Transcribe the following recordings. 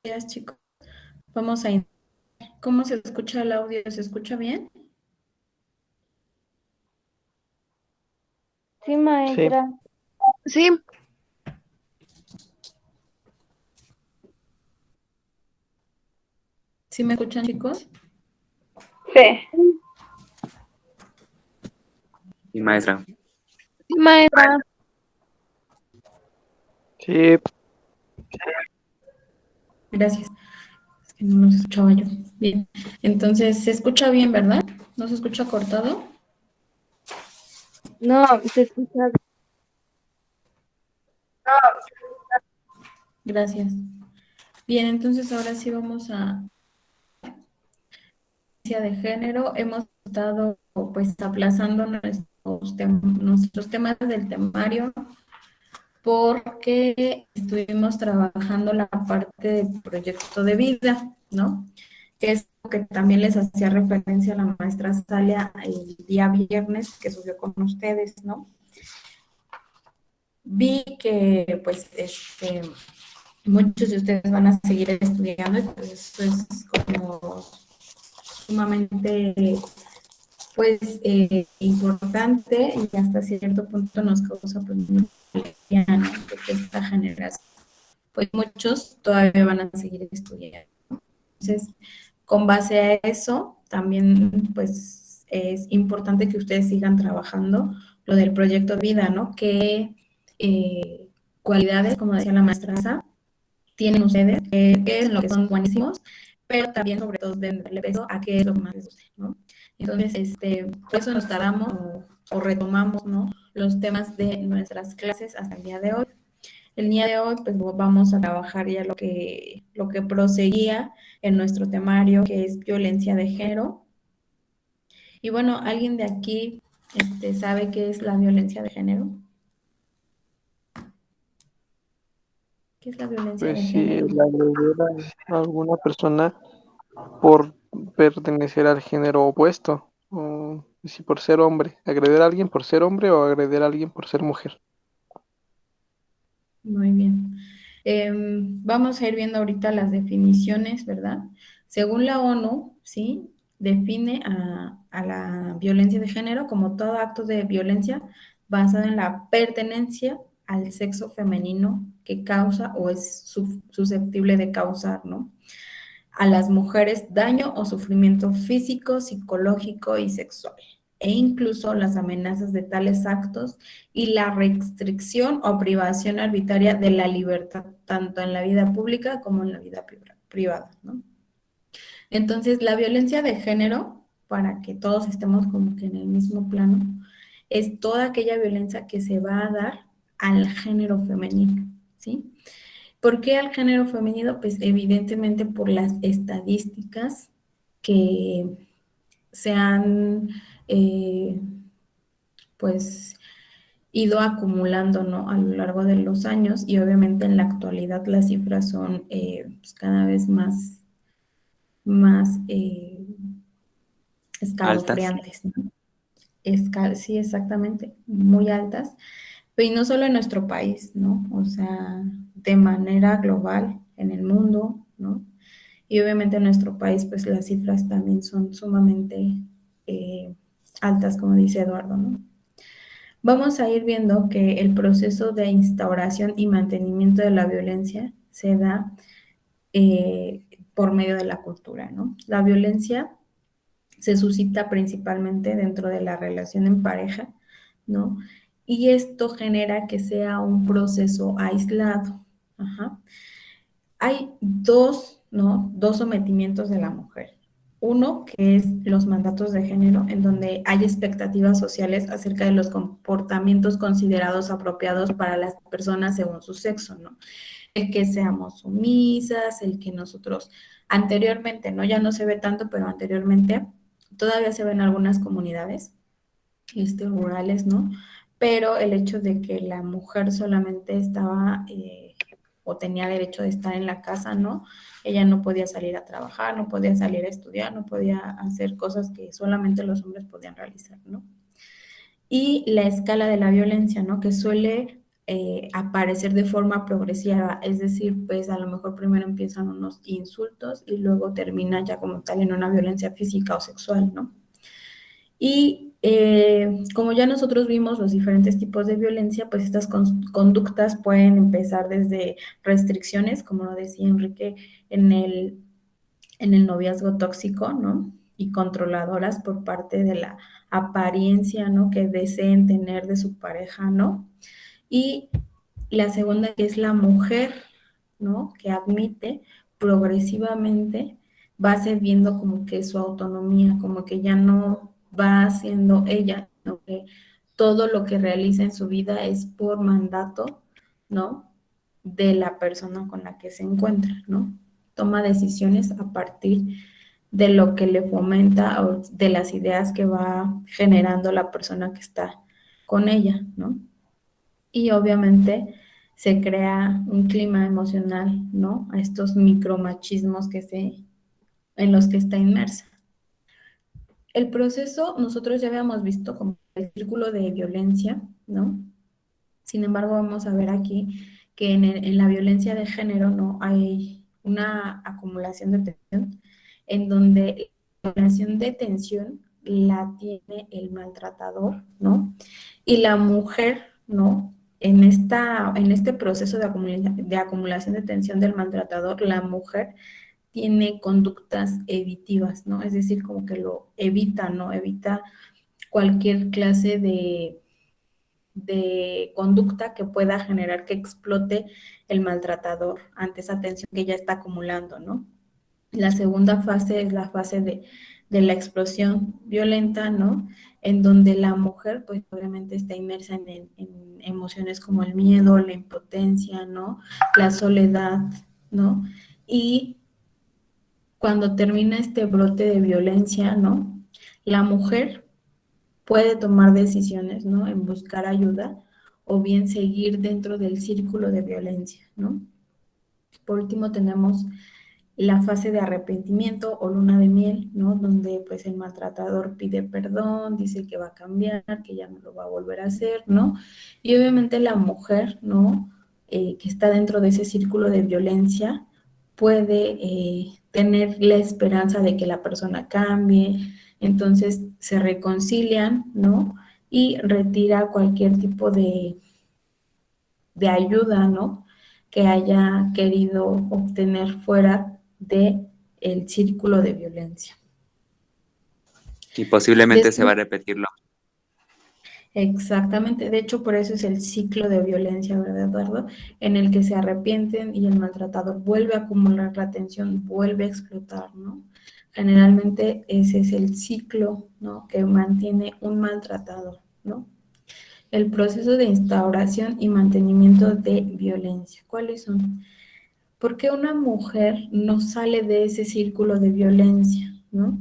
días, chicos. Vamos a iniciar. ¿Cómo se escucha el audio? ¿Se escucha bien? Sí, Sí, maestra. Sí, ¿Sí me escuchan, chicos? Sí. Sí, maestra. sí, maestra. sí, Gracias. Es que no los escuchaba yo. Bien. Entonces, se escucha bien, ¿verdad? ¿No se escucha cortado? No, se escucha. Gracias. Bien, entonces ahora sí vamos a de género. Hemos estado pues aplazando nuestros temas del temario porque estuvimos trabajando la parte del proyecto de vida, ¿no? Que es lo que también les hacía referencia a la maestra Salia el día viernes que subió con ustedes, ¿no? Vi que pues muchos de ustedes van a seguir estudiando y pues esto es como sumamente pues importante y hasta cierto punto nos causa pues mucha alegría, ¿no? Porque esta generación pues muchos todavía van a seguir estudiando. Entonces, con base a eso, también pues es importante que ustedes sigan trabajando lo del proyecto de vida, ¿no? ¿Qué cualidades, como decía la maestra Asa, tienen ustedes? ¿Qué es lo que son buenísimos? Pero también, sobre todo, deben darle peso a qué es lo que más les gusta, ¿no? Entonces, por eso nos tardamos o retomamos, ¿no? Los temas de nuestras clases hasta el día de hoy. El día de hoy, pues vamos a trabajar ya lo que proseguía en nuestro temario, que es violencia de género. Y bueno, ¿alguien de aquí sabe qué es la violencia de género? ¿Qué es la violencia pues de si género? la agrediera a alguna persona por pertenecer al género opuesto, o si por ser hombre, agreder a alguien por ser hombre o agreder a alguien por ser mujer. Muy bien. Vamos a ir viendo ahorita las definiciones, ¿verdad? Según la ONU, ¿sí? Define a la violencia de género como todo acto de violencia basado en la pertenencia al sexo femenino que causa o es susceptible de causar, ¿no? A las mujeres daño o sufrimiento físico, psicológico y sexual, e incluso las amenazas de tales actos y la restricción o privación arbitraria de la libertad, tanto en la vida pública como en la vida privada, ¿no? Entonces, la violencia de género, para que todos estemos como que en el mismo plano, es toda aquella violencia que se va a dar al género femenino, ¿sí? ¿Por qué al género femenino? Pues evidentemente por las estadísticas que se han pues ido acumulando, ¿no? A lo largo de los años y obviamente en la actualidad las cifras son pues, cada vez más Altas. escalofriantes, ¿no? Sí, exactamente, muy altas, pero y no solo en nuestro país, ¿no? O sea, de manera global en el mundo, ¿no? Y obviamente en nuestro país, pues las cifras también son sumamente eh, altas, como dice Eduardo, ¿no? Vamos a ir viendo que el proceso de instauración y mantenimiento de la violencia se da por medio de la cultura, ¿no? La violencia se suscita principalmente dentro de la relación en pareja, ¿no? Y esto genera que sea un proceso aislado. Ajá. Hay dos, ¿no? Dos sometimientos de la mujer. Uno, que es los mandatos de género, en donde hay expectativas sociales acerca de los comportamientos considerados apropiados para las personas según su sexo, ¿no? El que seamos sumisas, el que nosotros anteriormente, ¿no? Ya no se ve tanto, pero anteriormente todavía se ve en algunas comunidades rurales, ¿no? Pero el hecho de que la mujer solamente estaba o tenía derecho de estar en la casa, ¿no? Ella no podía salir a trabajar, no podía salir a estudiar, no podía hacer cosas que solamente los hombres podían realizar, ¿no? Y la escala de la violencia, ¿no? Que suele aparecer de forma progresiva, es decir, pues a lo mejor primero empiezan unos insultos y luego termina ya como tal en una violencia física o sexual, ¿no? Y como ya nosotros vimos los diferentes tipos de violencia, pues estas conductas pueden empezar desde restricciones, como lo decía Enrique, en el noviazgo tóxico, ¿no? Y controladoras por parte de la apariencia, ¿no? Que deseen tener de su pareja, ¿no? Y la segunda que es la mujer, ¿no? Que admite progresivamente, va cediendo como que su autonomía, como que ya no va siendo ella, sino que todo lo que realiza en su vida es por mandato, ¿no? De la persona con la que se encuentra, ¿no? Toma decisiones a partir de lo que le fomenta o de las ideas que va generando la persona que está con ella, ¿no? Y obviamente se crea un clima emocional, ¿no? A estos micromachismos en los que está inmersa. El proceso, nosotros ya habíamos visto como el círculo de violencia, ¿no? Sin embargo, vamos a ver aquí que en la violencia de género, ¿no? Hay una acumulación de tensión en donde la acumulación de tensión la tiene el maltratador, ¿no? Y la mujer, ¿no? En este proceso de acumulación de tensión del maltratador, la mujer tiene conductas evitivas, ¿no? Es decir, como que lo evita, ¿no? Evita cualquier clase de conducta que pueda generar que explote el maltratador ante esa tensión que ya está acumulando, ¿no? La segunda fase es la fase de la explosión violenta, ¿no? En donde la mujer, pues obviamente está inmersa en emociones como el miedo, la impotencia, ¿no? La soledad, ¿no? Y cuando termina este brote de violencia, ¿no? La mujer puede tomar decisiones, ¿no? En buscar ayuda o bien seguir dentro del círculo de violencia, ¿no? Por último tenemos la fase de arrepentimiento o luna de miel, ¿no? Donde pues el maltratador pide perdón, dice que va a cambiar, que ya no lo va a volver a hacer, ¿no? Y obviamente la mujer, ¿no? Que está dentro de ese círculo de violencia puede tener la esperanza de que la persona cambie, entonces se reconcilian, ¿no? Y retira cualquier tipo de ayuda, ¿no? Que haya querido obtener fuera de el círculo de violencia. Y posiblemente se va a repetirlo. Exactamente, de hecho por eso es el ciclo de violencia, ¿verdad, Eduardo? En el que se arrepienten y el maltratador vuelve a acumular la tensión, vuelve a explotar, ¿no? Generalmente ese es el ciclo, ¿no? Que mantiene un maltratador, ¿no? El proceso de instauración y mantenimiento de violencia. ¿Cuáles son? ¿Por qué una mujer no sale de ese círculo de violencia, ¿no?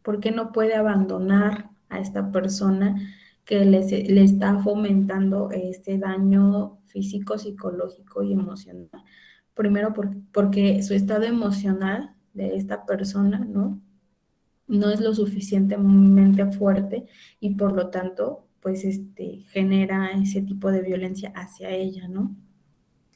¿Por qué no puede abandonar a esta persona que le está fomentando este daño físico, psicológico y emocional? Primero porque su estado emocional de esta persona, ¿no? No es lo suficientemente fuerte y por lo tanto, pues genera ese tipo de violencia hacia ella, ¿no?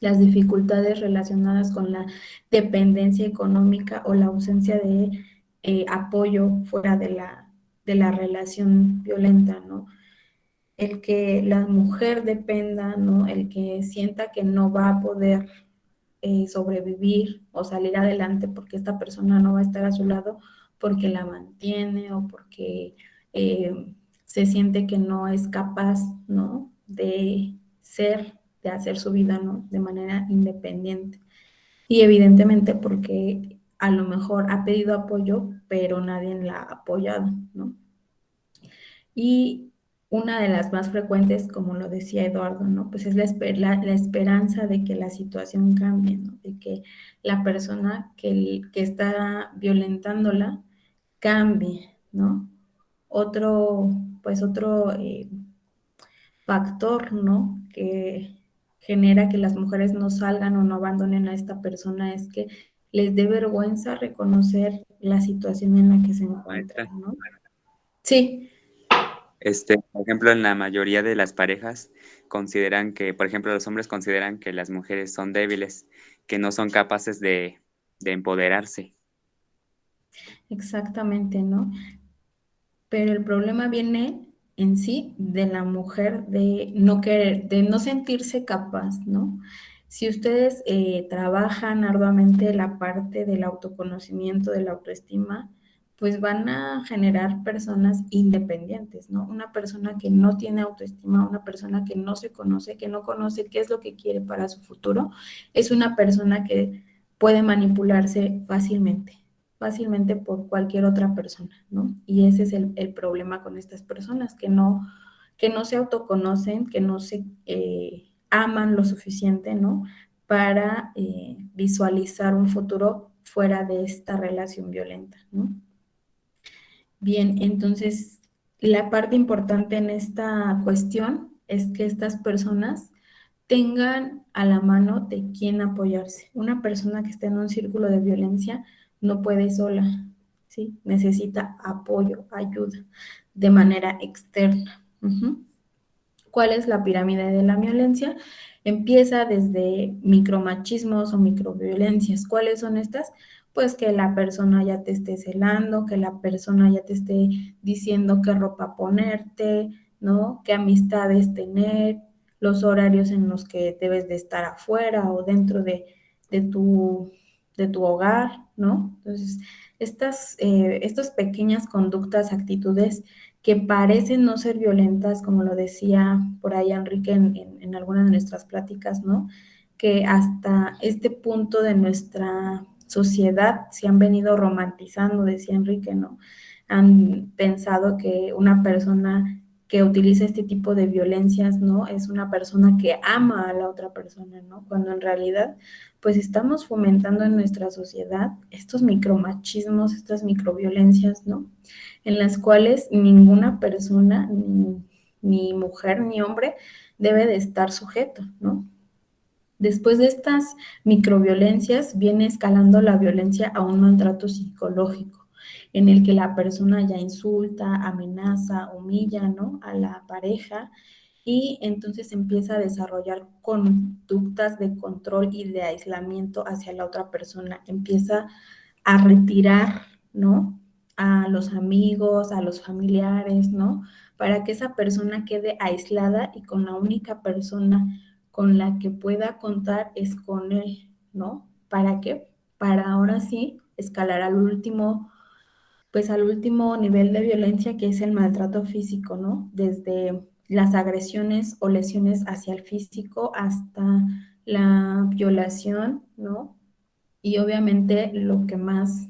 Las dificultades relacionadas con la dependencia económica o la ausencia de apoyo fuera de la relación violenta, ¿no? El que la mujer dependa, ¿no? El que sienta que no va a poder sobrevivir o salir adelante porque esta persona no va a estar a su lado porque la mantiene o porque se siente que no es capaz, ¿no? De hacer su vida, ¿no? De manera independiente. Y evidentemente porque a lo mejor ha pedido apoyo, pero nadie la ha apoyado, ¿no? Y una de las más frecuentes, como lo decía Eduardo, ¿no? Pues es la esperanza de que la situación cambie, ¿no? De que la persona que está violentándola cambie, ¿no? Otro factor, ¿no? Que genera que las mujeres no salgan o no abandonen a esta persona es que les dé vergüenza reconocer la situación en la que se encuentran, ¿no? Sí. Por ejemplo, en la mayoría de las parejas consideran que, por ejemplo, los hombres consideran que las mujeres son débiles, que no son capaces de empoderarse. Exactamente, ¿no? Pero el problema viene en sí de la mujer de no querer, de no sentirse capaz, ¿no? Si ustedes trabajan arduamente la parte del autoconocimiento, de la autoestima, pues van a generar personas independientes, ¿no? Una persona que no tiene autoestima, una persona que no se conoce, que no conoce qué es lo que quiere para su futuro, es una persona que puede manipularse fácilmente por cualquier otra persona, ¿no? Y ese es el problema con estas personas, que no se autoconocen, que no se aman lo suficiente, ¿no? Para visualizar un futuro fuera de esta relación violenta, ¿no? Bien, entonces la parte importante en esta cuestión es que estas personas tengan a la mano de quién apoyarse. Una persona que está en un círculo de violencia no puede sola, ¿sí? Necesita apoyo, ayuda de manera externa. Uh-huh. ¿Cuál es la pirámide de la violencia? Empieza desde micromachismos o microviolencias. ¿Cuáles son estas? Pues que la persona ya te esté celando, que la persona ya te esté diciendo qué ropa ponerte, ¿no? Qué amistades tener, los horarios en los que debes de estar afuera o dentro de tu, de tu hogar, ¿no? Entonces, estas pequeñas conductas, actitudes que parecen no ser violentas, como lo decía por ahí Enrique en alguna de nuestras pláticas, ¿no? Que hasta este punto de nuestra sociedad se han venido romantizando, decía Enrique, ¿no? Han pensado que una persona que utiliza este tipo de violencias, ¿no? Es una persona que ama a la otra persona, ¿no? Cuando en realidad, pues estamos fomentando en nuestra sociedad estos micromachismos, estas microviolencias, ¿no? En las cuales ninguna persona, ni mujer ni hombre, debe de estar sujeto, ¿no? Después de estas microviolencias viene escalando la violencia a un maltrato psicológico, en el que la persona ya insulta, amenaza, humilla, ¿no? A la pareja y entonces empieza a desarrollar conductas de control y de aislamiento hacia la otra persona, empieza a retirar, ¿no? A los amigos, a los familiares, ¿no? Para que esa persona quede aislada y con la única persona con la que pueda contar es con él, ¿no? ¿Para qué? Para ahora sí escalar al último, pues al último nivel de violencia que es el maltrato físico, ¿no? Desde las agresiones o lesiones hacia el físico hasta la violación, ¿no? Y obviamente lo que más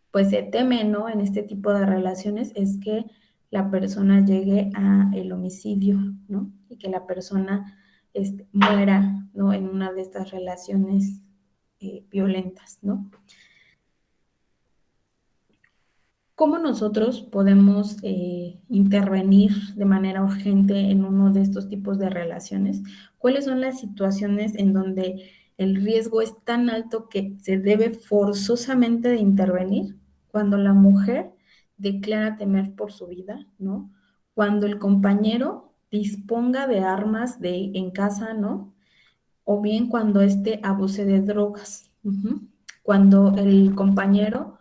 pues se teme, ¿no? En este tipo de relaciones es que la persona llegue a el homicidio, ¿no? Y que la persona muera, ¿no? En una de estas relaciones violentas, ¿no? ¿Cómo nosotros podemos intervenir de manera urgente en uno de estos tipos de relaciones? ¿Cuáles son las situaciones en donde el riesgo es tan alto que se debe forzosamente de intervenir? Cuando la mujer declara temer por su vida, ¿no? Cuando el compañero disponga de armas en casa, ¿no? O bien cuando éste abuse de drogas. Uh-huh. Cuando el compañero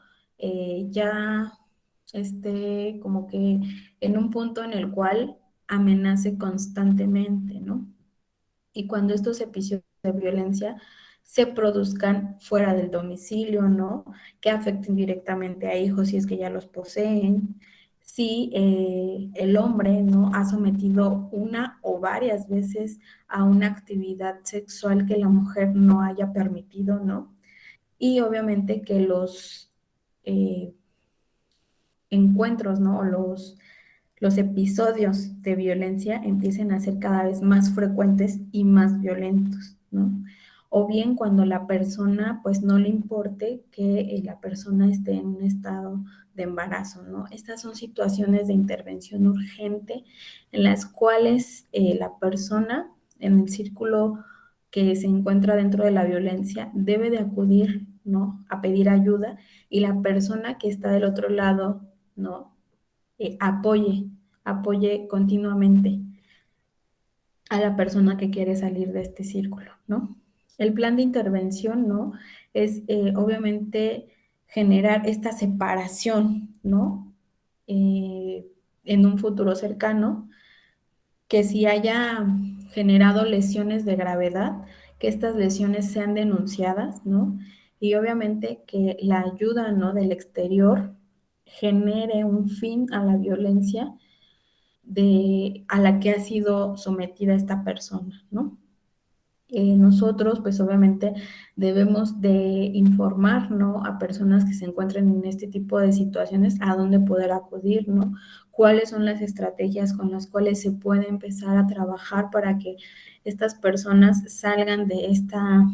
ya esté como que en un punto en el cual amenace constantemente, ¿no? Y cuando estos episodios de violencia se produzcan fuera del domicilio, ¿no? Que afecten directamente a hijos si es que ya los poseen, si el hombre, ¿no? Ha sometido una o varias veces a una actividad sexual que la mujer no haya permitido, ¿no? Y obviamente que los encuentros, ¿no? O los episodios de violencia empiecen a ser cada vez más frecuentes y más violentos, ¿no? O bien cuando la persona, pues no le importe que la persona esté en un estado de embarazo, ¿no? Estas son situaciones de intervención urgente en las cuales la persona en el círculo que se encuentra dentro de la violencia debe de acudir, ¿no? A pedir ayuda y la persona que está del otro lado, ¿no? Apoye continuamente. a la persona que quiere salir de este círculo, ¿no? El plan de intervención, ¿no? Es obviamente generar esta separación, ¿no? En un futuro cercano, que si haya generado lesiones de gravedad, que estas lesiones sean denunciadas, ¿no? Y obviamente que la ayuda, ¿no? Del exterior genere un fin a la violencia a la que ha sido sometida esta persona, ¿no? Nosotros, pues obviamente debemos de informar, ¿no? A personas que se encuentren en este tipo de situaciones, a dónde poder acudir, ¿no? Cuáles son las estrategias con las cuales se puede empezar a trabajar para que estas personas salgan de esta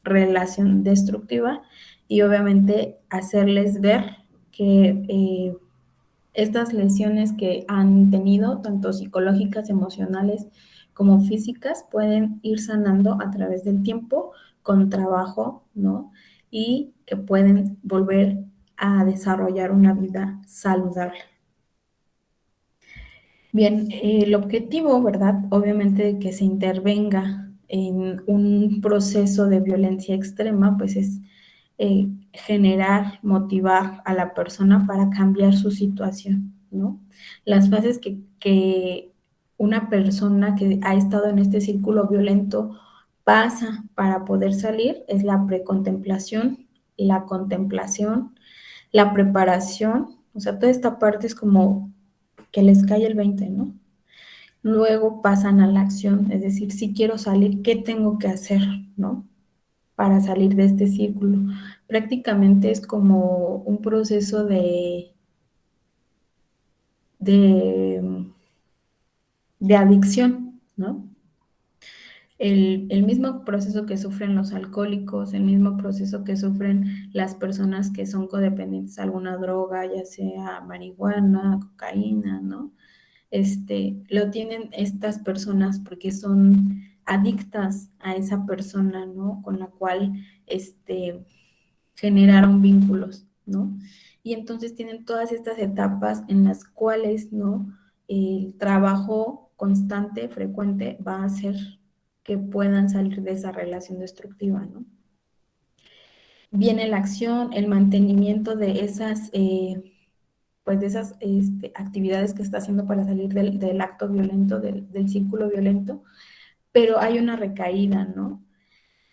relación destructiva y obviamente hacerles ver que estas lesiones que han tenido, tanto psicológicas, emocionales como físicas, pueden ir sanando a través del tiempo con trabajo, ¿no? Y que pueden volver a desarrollar una vida saludable. Bien, el objetivo, ¿verdad? Obviamente de que se intervenga en un proceso de violencia extrema, pues es generar, motivar a la persona para cambiar su situación, ¿no? Las fases que una persona que ha estado en este círculo violento pasa para poder salir es la precontemplación, la contemplación, la preparación, o sea, toda esta parte es como que les cae el 20, ¿no? Luego pasan a la acción, es decir, si quiero salir, ¿qué tengo que hacer, ¿no? Para salir de este círculo. Prácticamente es como un proceso de, de adicción, ¿no? El mismo proceso que sufren los alcohólicos, el mismo proceso que sufren las personas que son codependientes a alguna droga, ya sea marihuana, cocaína, ¿no? Lo tienen estas personas porque son adictas a esa persona, ¿no? Con la cual, generaron vínculos, ¿no? Y entonces tienen todas estas etapas en las cuales, ¿no? El trabajo constante, frecuente, va a hacer que puedan salir de esa relación destructiva, ¿no? Viene la acción, el mantenimiento de esas, pues de esas actividades que está haciendo para salir del acto violento, del círculo violento, pero hay una recaída, ¿no?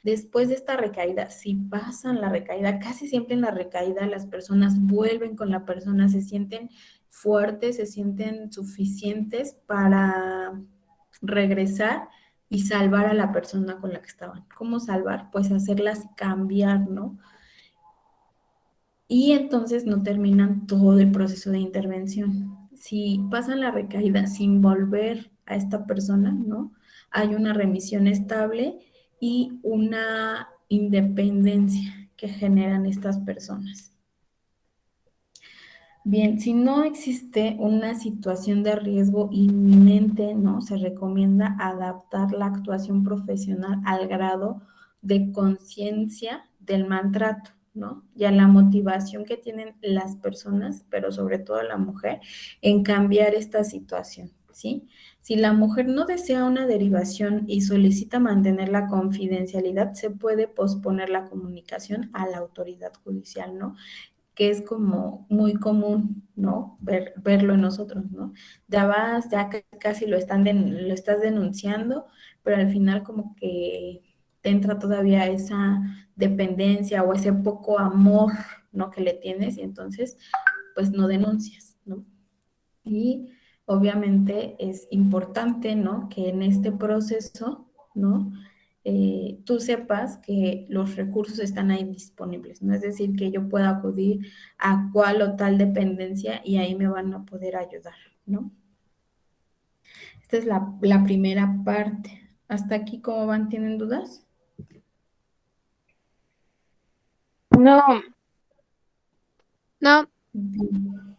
Después de esta recaída, si pasan la recaída, casi siempre en la recaída las personas vuelven con la persona, se sienten fuertes, se sienten suficientes para regresar y salvar a la persona con la que estaban. ¿Cómo salvar? Pues hacerlas cambiar, ¿no? Y entonces no terminan todo el proceso de intervención. Si pasan la recaída sin volver a esta persona, ¿no? Hay una remisión estable y una independencia que generan estas personas. Bien, si no existe una situación de riesgo inminente, ¿no? Se recomienda adaptar la actuación profesional al grado de conciencia del maltrato, ¿no? Y a la motivación que tienen las personas, pero sobre todo la mujer, en cambiar esta situación, ¿sí? Si la mujer no desea una derivación y solicita mantener la confidencialidad, se puede posponer la comunicación a la autoridad judicial, ¿no? Que es como muy común, ¿no? Verlo en nosotros, ¿no? Ya vas, ya casi lo estás denunciando, pero al final como que te entra todavía esa dependencia o ese poco amor, ¿no? Que le tienes y entonces, pues no denuncias, ¿no? Y obviamente es importante, ¿no? Que en este proceso, ¿no? Tú sepas que los recursos están ahí disponibles, ¿no? Es decir, que yo pueda acudir a cual o tal dependencia y ahí me van a poder ayudar, ¿no? Esta es la primera parte. ¿Hasta aquí cómo van? ¿Tienen dudas? No, no, Bien.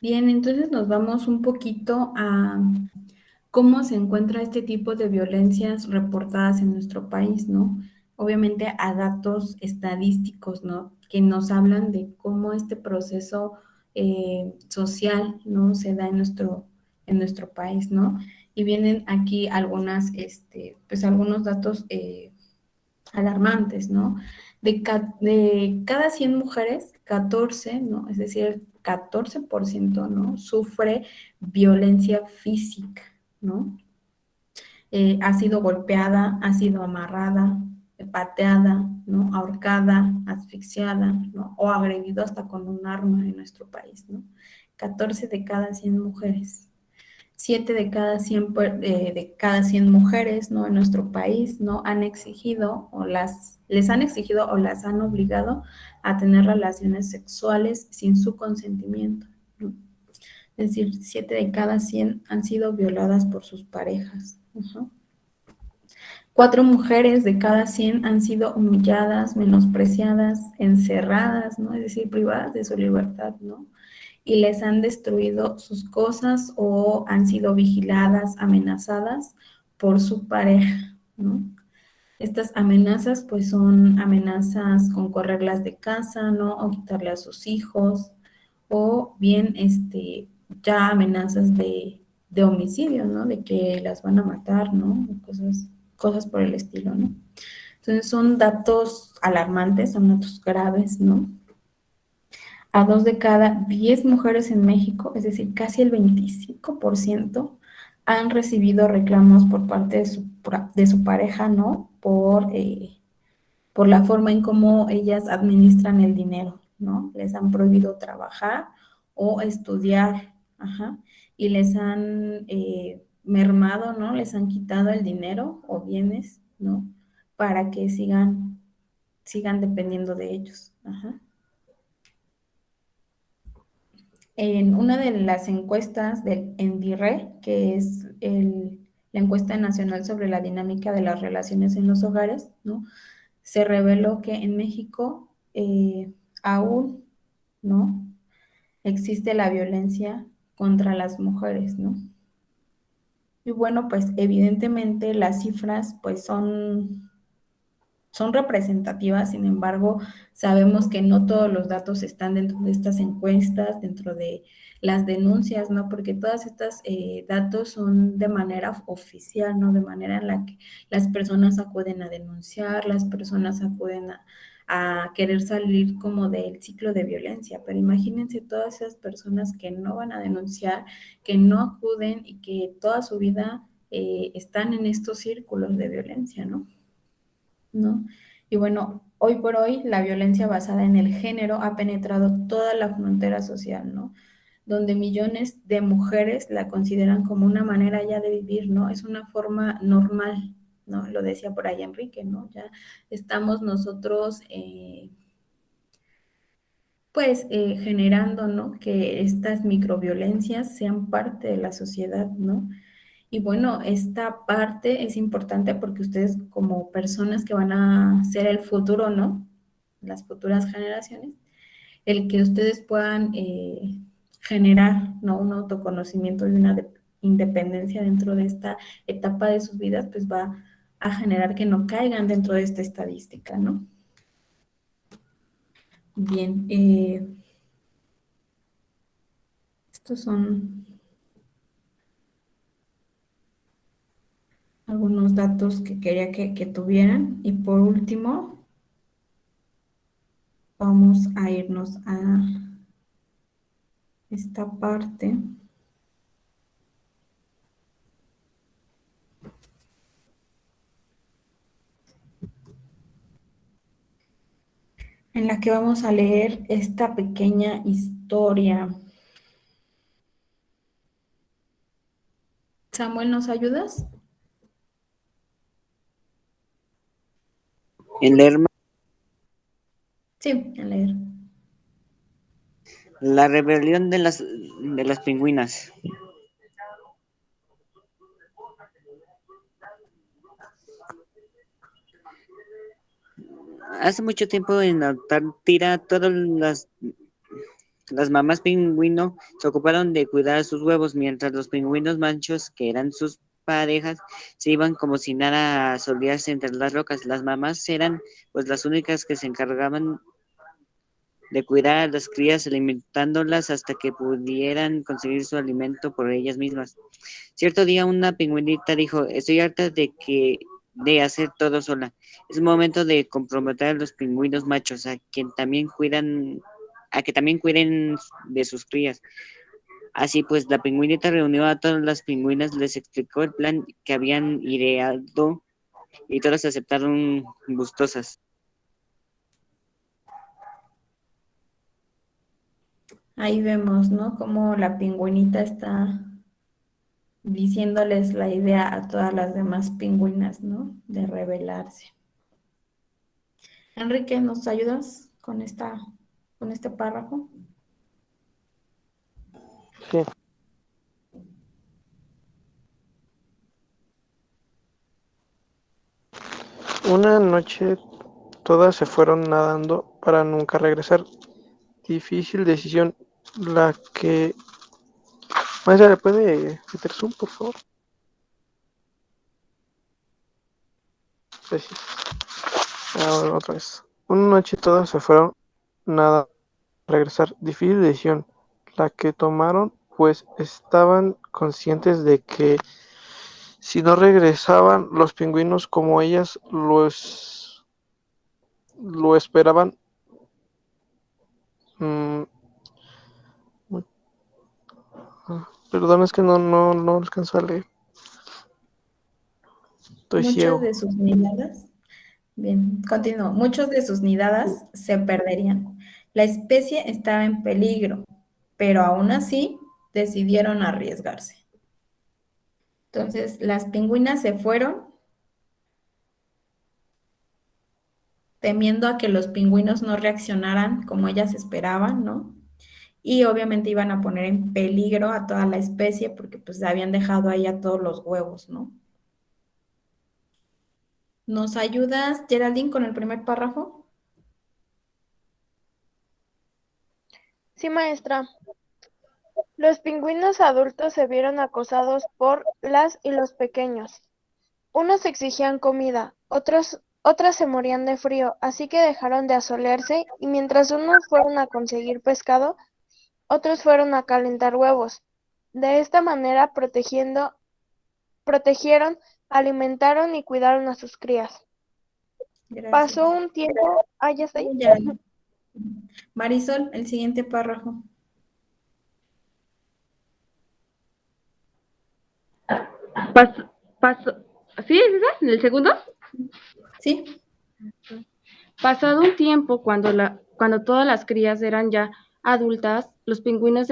Bien, entonces nos vamos un poquito a cómo se encuentra este tipo de violencias reportadas en nuestro país, ¿no? Obviamente a datos estadísticos, ¿no? Que nos hablan de cómo este proceso social, ¿no? Se da en nuestro país, ¿no? Y vienen aquí algunas, pues algunos datos alarmantes, ¿no? De cada 100 mujeres, 14, ¿no? Es decir, el 14%, ¿no? Sufre violencia física, ¿no? Ha sido golpeada, ha sido amarrada, pateada, ¿no? Ahorcada, asfixiada, ¿no? O agredido hasta con un arma en nuestro país, ¿no? 14 de cada 100 mujeres. 7 de cada 100 mujeres, ¿no? En nuestro país, ¿no? Han exigido les han exigido o las han obligado a tener relaciones sexuales sin su consentimiento, ¿no? Es decir, 7 de cada 100 han sido violadas por sus parejas. 4 mujeres de cada 100 han sido humilladas, menospreciadas, encerradas, ¿no? Es decir, privadas de su libertad, ¿no? Y les han destruido sus cosas o han sido vigiladas, amenazadas por su pareja, ¿no? Estas amenazas pues son amenazas con correrlas de casa, ¿no? O quitarle a sus hijos, o bien ya amenazas de homicidio, ¿no? De que las van a matar, ¿no? Cosas por el estilo, ¿no? Entonces son datos alarmantes, son datos graves, ¿no? A 2 de cada 10 mujeres en México, es decir, casi el 25%, han recibido reclamos por parte de su pareja, ¿no? Por la forma en cómo ellas administran el dinero, ¿no? Les han prohibido trabajar o estudiar, ajá, y les han mermado, ¿no? Les han quitado el dinero o bienes, ¿no? Para que sigan dependiendo de ellos, ajá. En una de las encuestas del ENDIRE, que es la encuesta nacional sobre la dinámica de las relaciones en los hogares, ¿no? Se reveló que en México aún, ¿no? Existe la violencia contra las mujeres, ¿no? Y bueno, pues evidentemente las cifras pues son representativas, sin embargo, sabemos que no todos los datos están dentro de estas encuestas, dentro de las denuncias, ¿no? Porque todas estas datos son de manera oficial, ¿no? De manera en la que las personas acuden a denunciar, las personas acuden a querer salir como del ciclo de violencia, pero imagínense todas esas personas que no van a denunciar, que no acuden y que toda su vida están en estos círculos de violencia, ¿no? ¿No? Y bueno, hoy por hoy la violencia basada en el género ha penetrado toda la frontera social, ¿no? Donde millones de mujeres la consideran como una manera ya de vivir, ¿no? Es una forma normal, ¿no? Lo decía por ahí Enrique, ¿no? Ya estamos nosotros, pues, generando, ¿no? Que estas microviolencias sean parte de la sociedad, ¿no? Y bueno, esta parte es importante porque ustedes como personas que van a ser el futuro, ¿no? Las futuras generaciones, el que ustedes puedan generar, ¿no? Un autoconocimiento y una independencia dentro de esta etapa de sus vidas, pues va a generar que no caigan dentro de esta estadística, ¿no? Bien, estos son algunos datos que quería que tuvieran. Y por último, vamos a irnos a esta parte en la que vamos a leer esta pequeña historia. Samuel, ¿nos ayudas? En leer Sí, a leer. La rebelión de las pingüinas. Hace mucho tiempo en la Antártida, todas las mamás pingüino se ocuparon de cuidar a sus huevos, mientras los pingüinos machos, que eran sus parejas, se iban como si nada a solearse entre las rocas. Las mamás eran pues las únicas que se encargaban de cuidar a las crías, alimentándolas hasta que pudieran conseguir su alimento por ellas mismas. Cierto día una pingüinita dijo: estoy harta de hacer todo sola. Es momento de comprometer a los pingüinos machos a que también cuiden de sus crías. Así pues, la pingüinita reunió a todas las pingüinas, les explicó el plan que habían ideado y todas aceptaron gustosas. Ahí vemos, ¿no? Cómo la pingüinita está diciéndoles la idea a todas las demás pingüinas, ¿no? De rebelarse. Enrique, ¿nos ayudas con este párrafo? Sí. Una noche todas se fueron nadando para nunca regresar. Difícil decisión la que... Maestra, ¿le puede meter zoom, por favor? Gracias. Ahora otra vez. Una noche todas se fueron nada a regresar. Difícil decisión la que tomaron, pues estaban conscientes de que si no regresaban los pingüinos como ellas lo esperaban, perdón, es que no alcanzo a leer. Estoy Muchas ciego. de sus nidadas, bien, continúo. Muchos de sus nidadas se perderían. La especie estaba en peligro, pero aún así decidieron arriesgarse. Entonces, las pingüinas se fueron temiendo a que los pingüinos no reaccionaran como ellas esperaban, ¿no? Y obviamente iban a poner en peligro a toda la especie porque pues habían dejado ahí a todos los huevos, ¿no? ¿Nos ayudas, Geraldine, con el primer párrafo? Sí, maestra. Los pingüinos adultos se vieron acosados por las y los pequeños. Unos exigían comida, otras se morían de frío, así que dejaron de asolearse y mientras unos fueron a conseguir pescado, otros fueron a calentar huevos. De esta manera protegieron, alimentaron y cuidaron a sus crías. Gracias. Pasó un tiempo. Ya está ahí. Marisol, el siguiente párrafo. ¿Sí es esa? ¿En el segundo? Sí. Pasado un tiempo, cuando todas las crías eran ya adultas, los pingüinos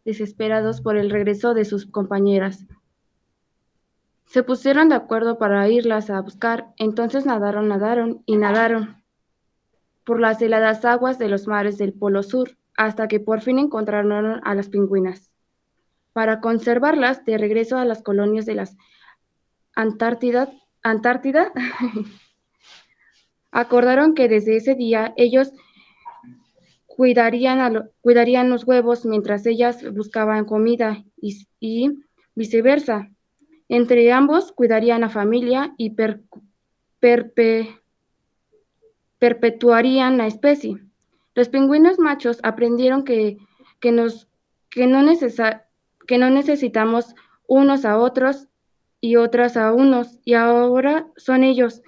desesperados por el regreso de sus compañeras, se pusieron de acuerdo para irlas a buscar. Entonces nadaron por las heladas aguas de los mares del Polo Sur, hasta que por fin encontraron a las pingüinas. para conservarlas de regreso a las colonias de las Antártida, acordaron que desde ese día ellos cuidarían los huevos mientras ellas buscaban comida y viceversa. Entre ambos cuidarían la familia y perpetuarían la especie. Los pingüinos machos aprendieron que no necesitamos unos a otros y otras a unos, y ahora son ellos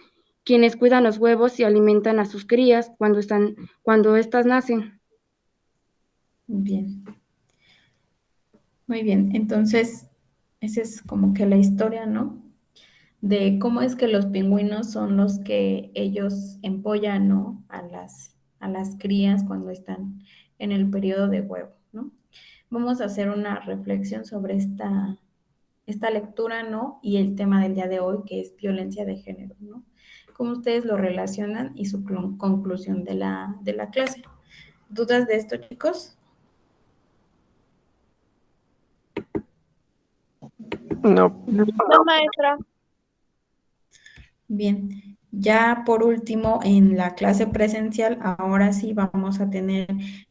quienes cuidan los huevos y alimentan a sus crías cuando éstas nacen. Bien. Muy bien. Entonces, esa es como que la historia, ¿no? De cómo es que los pingüinos son los que ellos empollan, ¿no? A las crías cuando están en el periodo de huevo, ¿no? Vamos a hacer una reflexión sobre esta lectura, ¿no? Y el tema del día de hoy, que es violencia de género, ¿no? Cómo ustedes lo relacionan y su conclusión de la clase. ¿Dudas de esto, chicos? No. No, maestra. Bien, ya por último, en la clase presencial, ahora sí vamos a tener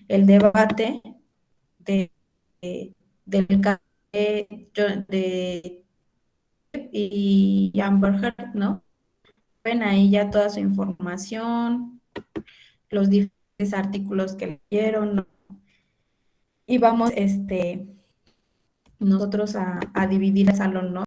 el debate del caso de y Amber Heard, ¿no? Ven ahí ya toda su información, los diferentes artículos que leyeron, ¿no? Y vamos nosotros a dividir el salón, ¿no?